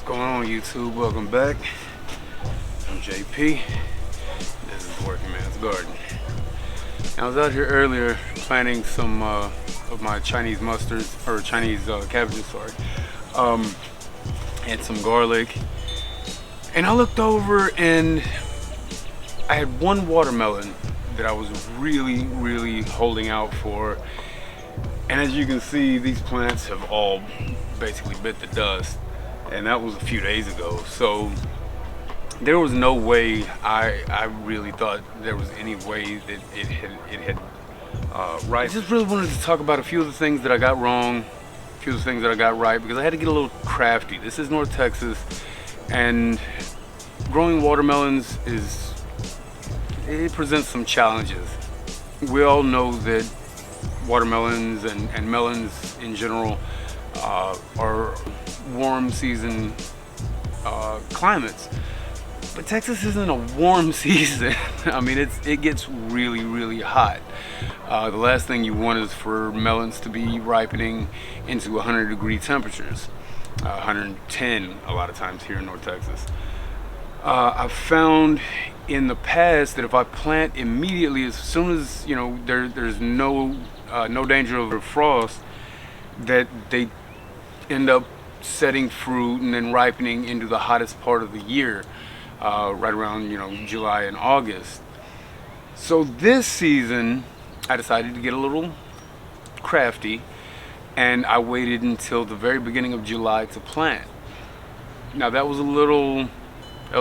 What's going on, YouTube? Welcome back. I'm JP. This is Working Man's Garden. I was out here earlier planting some of my Chinese mustards, or Chinese cabbages, sorry, and some garlic. And I looked over and I had one watermelon that I was really holding out for. And as you can see, these plants have all basically bit the dust. And that was a few days ago. So there was no way, I really thought there was any way that it had right. I just really wanted to talk about a few of the things that I got wrong, a few of the things that I got right, because I had to get a little crafty. This is North Texas, and growing watermelons it presents some challenges. We all know that watermelons and melons in general are warm season climates, but Texas isn't a warm season. I mean, it gets really hot. The last thing you want is for melons to be ripening into 100-degree temperatures, 110 a lot of times here in North Texas. I've found in the past that if I plant immediately, as soon as there's no danger of frost, that they end up setting fruit and then ripening into the hottest part of the year, right around July and August. So this season I decided to get a little crafty, and I waited until the very beginning of July to plant. Now that was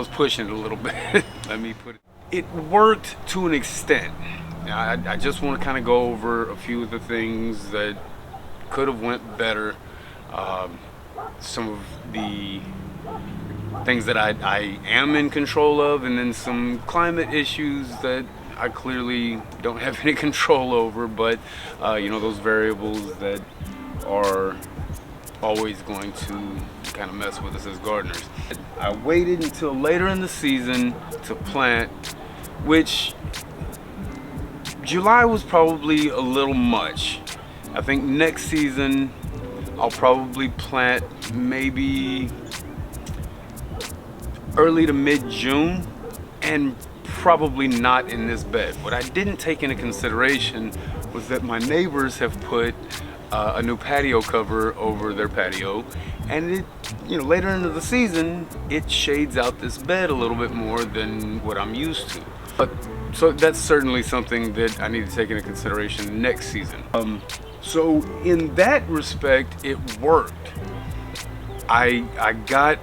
pushing it a little bit. Let me put it. It worked to an extent. Now, I just want to kind of go over a few of the things that could have went better. Some of the things that I am in control of, and then some climate issues that I clearly don't have any control over, but those variables that are always going to kind of mess with us as gardeners. I waited until later in the season to plant, which July was probably a little much. I think next season I'll probably plant maybe early to mid-June, and probably not in this bed. What I didn't take into consideration was that my neighbors have put a new patio cover over their patio, and later into the season it shades out this bed a little bit more than what I'm used to. So that's certainly something that I need to take into consideration next season. So in that respect, it worked. I got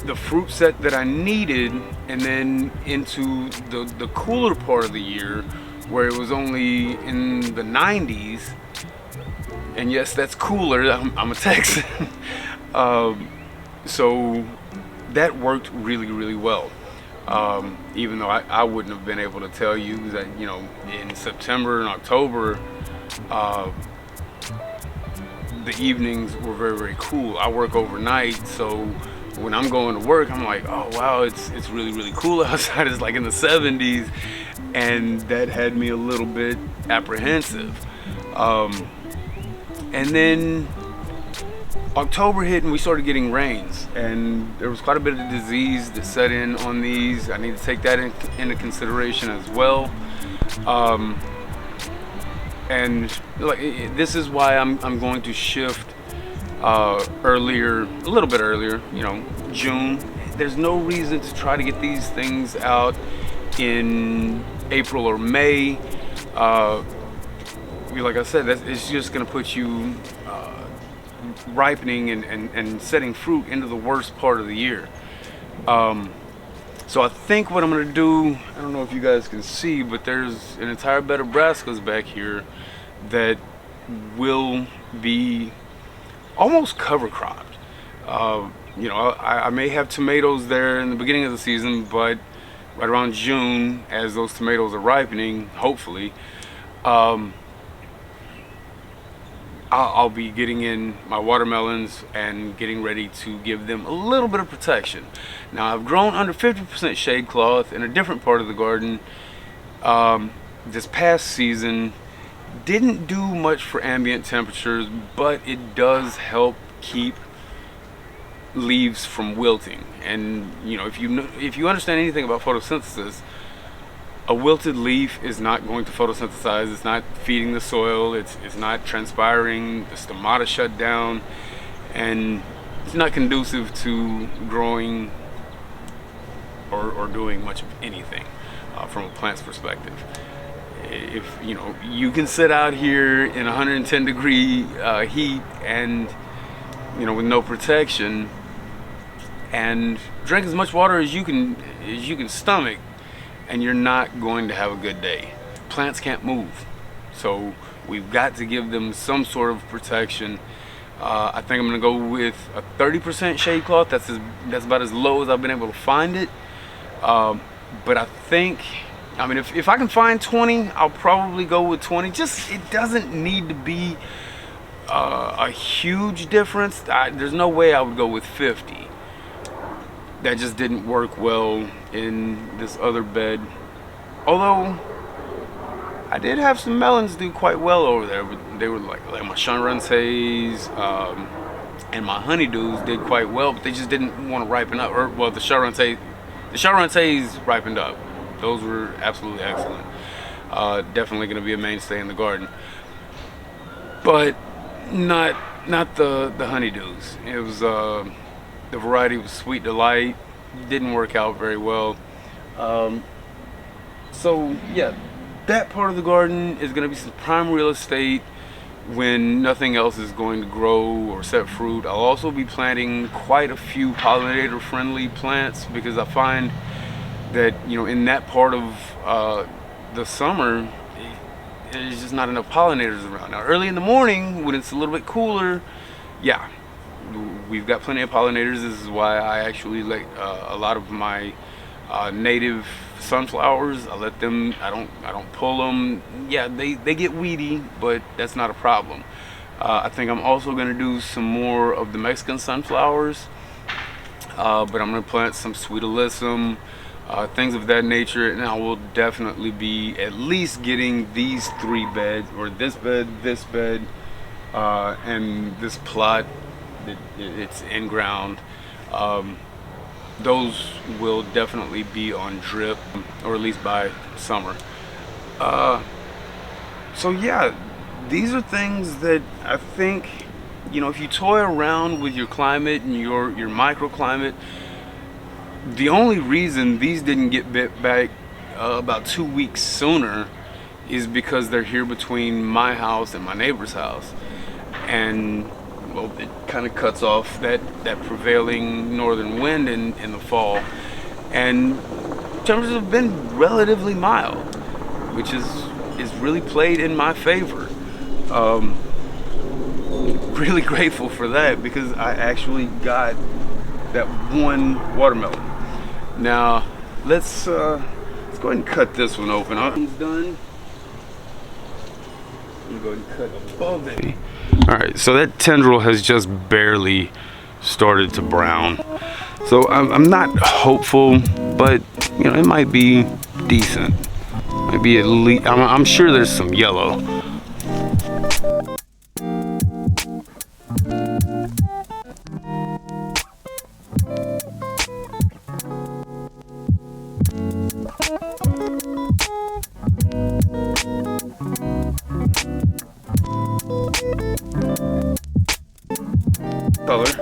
the fruit set that I needed, and then into the cooler part of the year where it was only in the 90s. And yes, that's cooler. I'm a Texan. So that worked really well. Even though I wouldn't have been able to tell you that, in September and October, the evenings were very cool. I work overnight, so when I'm going to work, I'm like, oh wow, it's really cool outside. It's like in the 70s, and that had me a little bit apprehensive. And then October hit and we started getting rains, and there was quite a bit of disease that set in on these. I need to take that into consideration as well. And this is why I'm going to shift a little bit earlier, June. There's no reason to try to get these things out in April or May. Like I said, it's just going to put you ripening and setting fruit into the worst part of the year. So I think what I'm going to do, I don't know if you guys can see, but there's an entire bed of brassicas back here that will be almost cover cropped. I may have tomatoes there in the beginning of the season, but right around June, as those tomatoes are ripening, hopefully, I'll be getting in my watermelons and getting ready to give them a little bit of protection. Now, I've grown under 50% shade cloth in a different part of the garden this past season. Didn't do much for ambient temperatures, but it does help keep leaves from wilting. And you know, if you understand anything about photosynthesis, a wilted leaf is not going to photosynthesize. It's not feeding the soil. It's not transpiring. The stomata shut down, and it's not conducive to growing or doing much of anything from a plant's perspective. If you know, you can sit out here in 110 degree heat and you know, with no protection, and drink as much water as you can stomach, and you're not going to have a good day. Plants can't move, so we've got to give them some sort of protection. I think I'm gonna go with a 30% shade cloth. That's about as low as I've been able to find it. But I think, I mean, if I can find 20, I'll probably go with 20. Just, it doesn't need to be a huge difference. There's no way I would go with 50. That just didn't work well in this other bed. Although I did have some melons do quite well over there, but they were like my Charontaes and my honeydews did quite well, but they just didn't want to ripen up. Or well, the Charontaes ripened up. Those were absolutely excellent. Definitely going to be a mainstay in the garden, but not the honeydews. It was the variety was Sweet Delight. Didn't work out very well. So yeah, that part of the garden is going to be some prime real estate when nothing else is going to grow or set fruit. I'll also be planting quite a few pollinator friendly plants, because I find that, you know, in that part of the summer, there's just not enough pollinators around. Now early in the morning when it's a little bit cooler, yeah, we've got plenty of pollinators. This is why I actually like a lot of my native sunflowers. I let them, I don't pull them. Yeah, they get weedy, but that's not a problem. I think I'm also going to do some more of the Mexican sunflowers, but I'm going to plant some Sweet Alyssum, things of that nature, and I will definitely be at least getting these 3 beds, or this bed, and this plot. It's in ground. Those will definitely be on drip, or at least by summer. So yeah, these are things that I think, you know, if you toy around with your climate and your microclimate, the only reason these didn't get bit back about 2 weeks sooner is because they're here between my house and my neighbor's house, and well, it kind of cuts off that prevailing northern wind in the fall, and temperatures have been relatively mild, which is really played in my favor. Really grateful for that, because I actually got that one watermelon. Now let's go ahead and cut this one open. It's done. I'm going to go ahead and cut above it. All right, so that tendril has just barely started to brown. So I'm not hopeful, but you know, it might be decent. Might be at least, I'm sure there's some yellow. Color.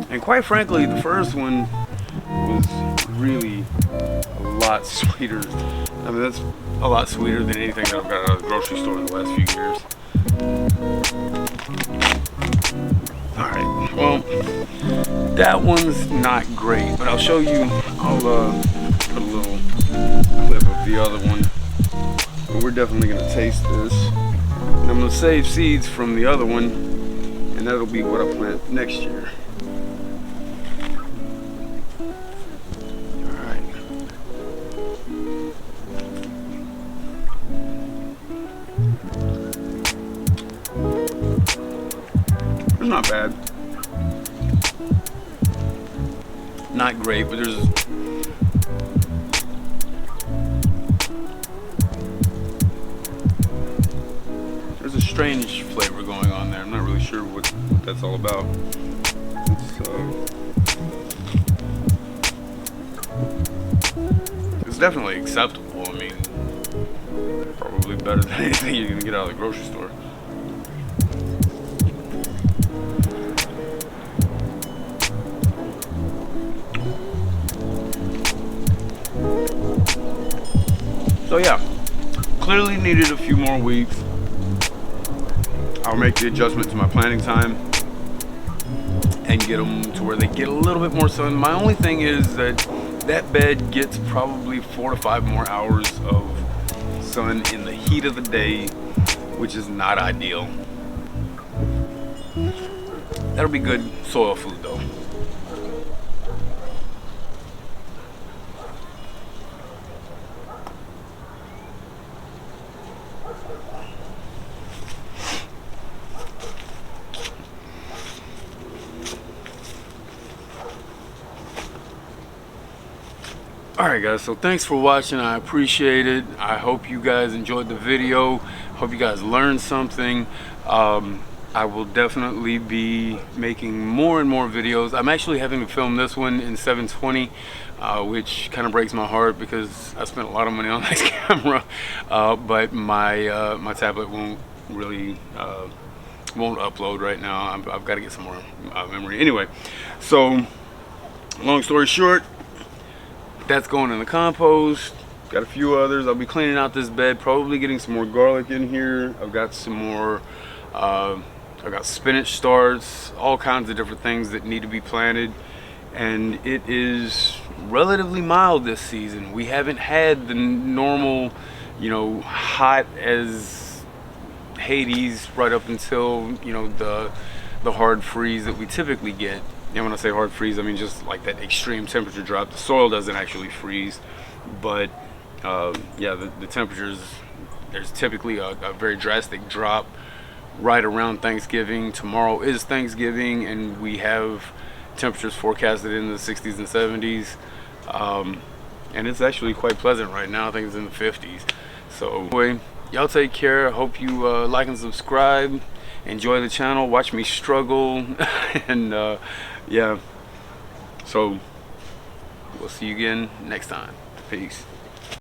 And quite frankly, the first one was really a lot sweeter. I mean, that's a lot sweeter than anything that I've got out of the grocery store in the last few years. Alright, well, that one's not great, but I'll show you. I'll put a little clip of the other one. But we're definitely going to taste this. And I'm going to save seeds from the other one, and that'll be what I plant next year. Alright. It's not bad. Not great, but there's a strange flavor going on there. I'm not really sure what that's all about. It's definitely acceptable. I mean, probably better than anything you're gonna get out of the grocery store. So yeah, clearly needed a few more weeks. I'll make the adjustment to my planning time and get them to where they get a little bit more sun. My only thing is that that bed gets probably 4 to 5 more hours of sun in the heat of the day, which is not ideal. That'll be good soil food though. Alright guys, so thanks for watching. I appreciate it. I hope you guys enjoyed the video. Hope you guys learned something. I will definitely be making more and more videos. I'm actually having to film this one in 720, which kind of breaks my heart because I spent a lot of money on this camera. But my my tablet won't really won't upload right now. I've got to get some more memory. Anyway, so long story short, that's going in the compost. Got a few others. I'll be cleaning out this bed, probably getting some more garlic in here. I've got some more I've got spinach starts, all kinds of different things that need to be planted. And it is relatively mild this season. We haven't had the normal, you know, hot as Hades right up until, you know, the hard freeze that we typically get. And when I say hard freeze, I mean just like that extreme temperature drop. The soil doesn't actually freeze, but yeah, the temperatures, there's typically a very drastic drop right around Thanksgiving. Tomorrow is Thanksgiving, and we have temperatures forecasted in the 60s and 70s. And it's actually quite pleasant right now. I think it's in the 50s. So anyway, y'all take care. I hope you like and subscribe. Enjoy the channel, watch me struggle. And yeah, so we'll see you again next time. Peace.